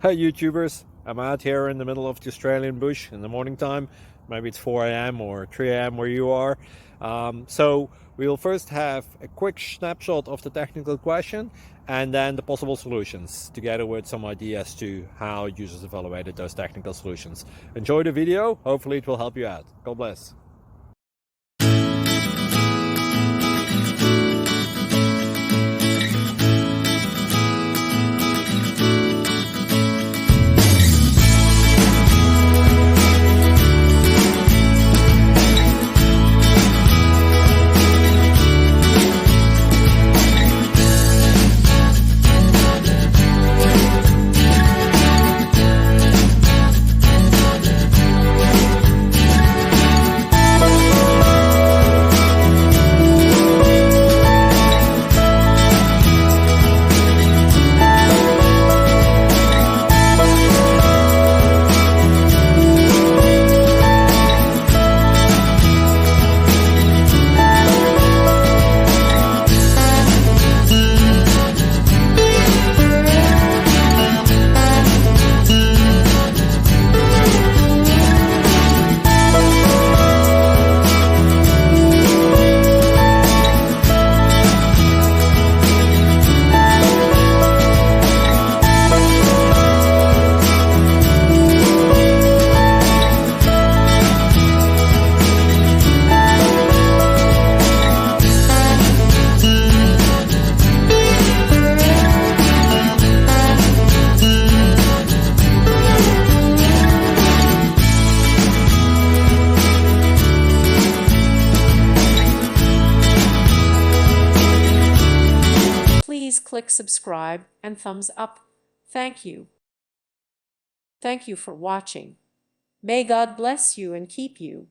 Hi YouTubers, I'm out here in the middle of the Australian bush in the morning time. Maybe it's 4 a.m. or 3 a.m. where you are. So we'll first have a quick snapshot of the technical question and then the possible solutions, together with some ideas to how users evaluated those technical solutions. Enjoy the video, hopefully it will help you out. God bless. Please click subscribe and thumbs up. Thank you. Thank you for watching. May God bless you and keep you.